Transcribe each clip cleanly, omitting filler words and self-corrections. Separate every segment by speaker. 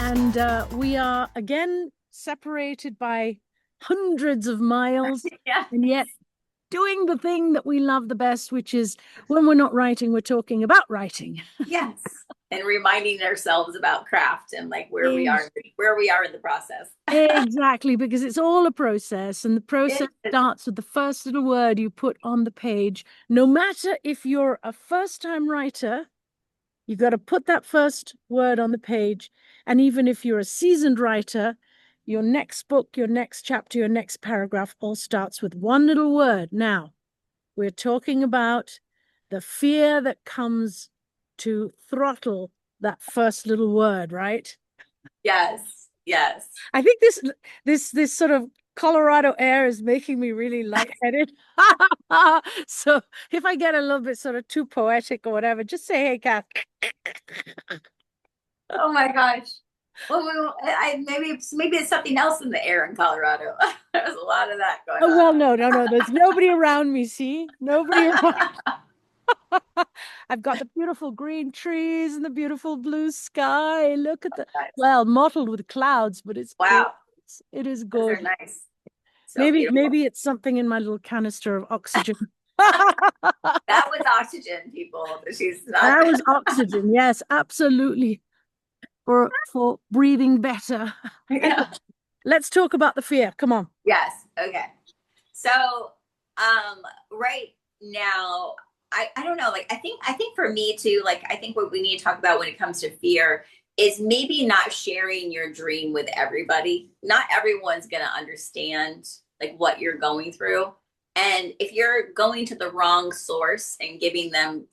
Speaker 1: And we are again separated by hundreds of miles,
Speaker 2: Yeah.
Speaker 1: and yet doing the thing that we love the best, which is when we're not writing, we're talking about writing.
Speaker 2: Yes. And reminding ourselves about craft and like where we are in the process.
Speaker 1: Exactly, because it's all a process, and the process
Speaker 2: It is.
Speaker 1: starts with the first little word you put on the page. No matter if you're a first-time writer, you've got to put that first word on the page. And even if you're a seasoned writer, your next book, your next chapter, your next paragraph all starts with one little word. Now, we're talking about the fear that comes to throttle that first little word, right?
Speaker 2: Yes. Yes.
Speaker 1: I think this sort of Colorado air is making me really lightheaded. So if I get a little bit sort of too poetic or whatever, just say, hey, Kath.
Speaker 2: Oh my gosh. Well, maybe it's something else in the air in Colorado. There's a lot of that going
Speaker 1: Oh,
Speaker 2: on.
Speaker 1: well, no. There's nobody around me, see? Nobody around. I've got the beautiful green trees and the beautiful blue sky. Look at the, well, mottled with clouds, but it's gorgeous.
Speaker 2: Wow.
Speaker 1: It is
Speaker 2: Those are
Speaker 1: gorgeous.
Speaker 2: nice. So
Speaker 1: Maybe,
Speaker 2: beautiful.
Speaker 1: maybe it's something in my little canister of oxygen.
Speaker 2: That was oxygen, people. She's not.
Speaker 1: That was oxygen. Yes, absolutely. For breathing better. Anyway,
Speaker 2: Yeah.
Speaker 1: let's talk about the fear. Come on.
Speaker 2: Yes. Okay. So, right now, I don't know. Like, I think for me too, like, I think what we need to talk about when it comes to fear is maybe not sharing your dream with everybody. Not everyone's going to understand like what you're going through. And if you're going to the wrong source and giving them,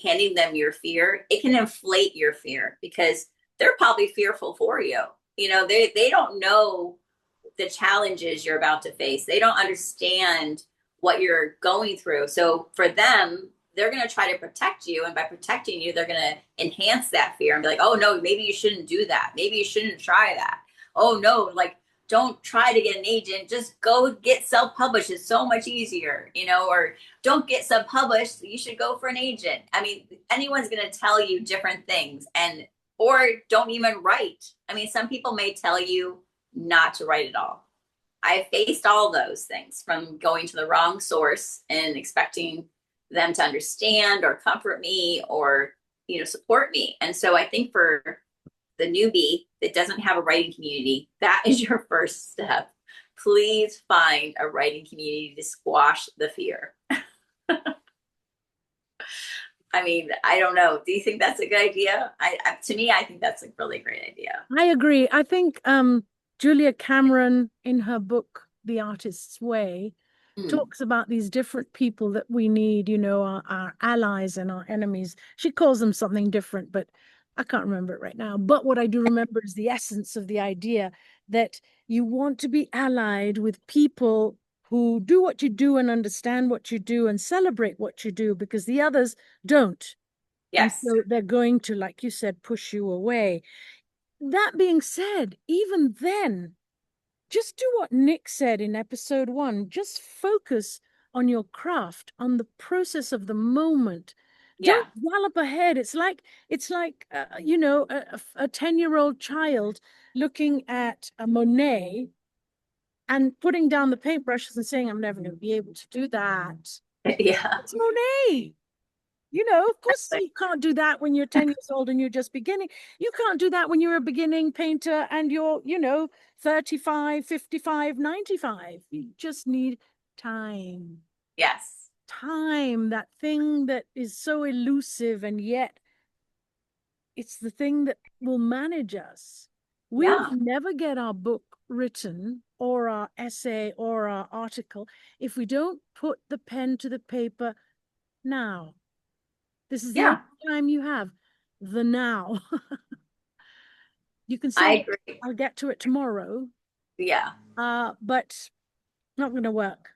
Speaker 2: handing them your fear, it can inflate your fear because they're probably fearful for you. They don't know the challenges you're about to face. They don't understand what you're going through. So for them, they're going to try to protect you. And by protecting you, they're going to enhance that fear and be like, oh, no, maybe you shouldn't do that. Maybe you shouldn't try that. Oh, no, like, don't try to get an agent. Just go get self-published. It's so much easier, or don't get self-published. You should go for an agent. I mean, anyone's going to tell you different things or don't even write. I mean, some people may tell you not to write at all. I faced all those things from going to the wrong source and expecting them to understand or comfort me or, support me. And so I think for the newbie that doesn't have a writing community, that is your first step. Please find a writing community to squash the fear. I mean, I don't know. Do you think that's a good idea? To me, I think that's a really great idea.
Speaker 1: I agree. I think Julia Cameron, in her book, The Artist's Way, talks about these different people that we need, our allies and our enemies. She calls them something different, but I can't remember it right now. But what I do remember is the essence of the idea that you want to be allied with people who do what you do and understand what you do and celebrate what you do, because the others don't.
Speaker 2: Yes.
Speaker 1: And so they're going to, like you said, push you away. That being said, even then, just do what Nick said in episode 1. Just focus on your craft, on the process of the moment.
Speaker 2: Yeah.
Speaker 1: Don't gallop ahead. It's like a 10-year-old child looking at a Monet and putting down the paintbrushes and saying, I'm never going to be able to do that.
Speaker 2: Yeah.
Speaker 1: It's Monet. Of course you can't do that when you're 10 years old and you're just beginning. You can't do that when you're a beginning painter and you're, 35, 55, 95. You just need time.
Speaker 2: Yes.
Speaker 1: Time, that thing that is so elusive, and yet it's the thing that will manage us. We will never get our book written or our essay or our article if we don't put the pen to the paper now. This is the only time you have the now. You can
Speaker 2: I
Speaker 1: say,
Speaker 2: agree.
Speaker 1: I'll get to it tomorrow.
Speaker 2: Yeah.
Speaker 1: But not going to work.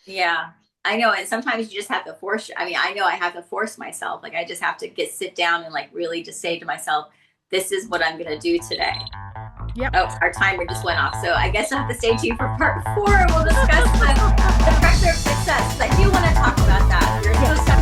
Speaker 2: Yeah. I know. And sometimes you just have to I know I have to force myself. Like I just have to sit down and like really just say to myself, this is what I'm going to do today.
Speaker 1: Yep.
Speaker 2: Oh, our timer just went off. So I guess I'll have to stay tuned for part 4. We'll discuss the pressure of success. I do want to talk about that. You're so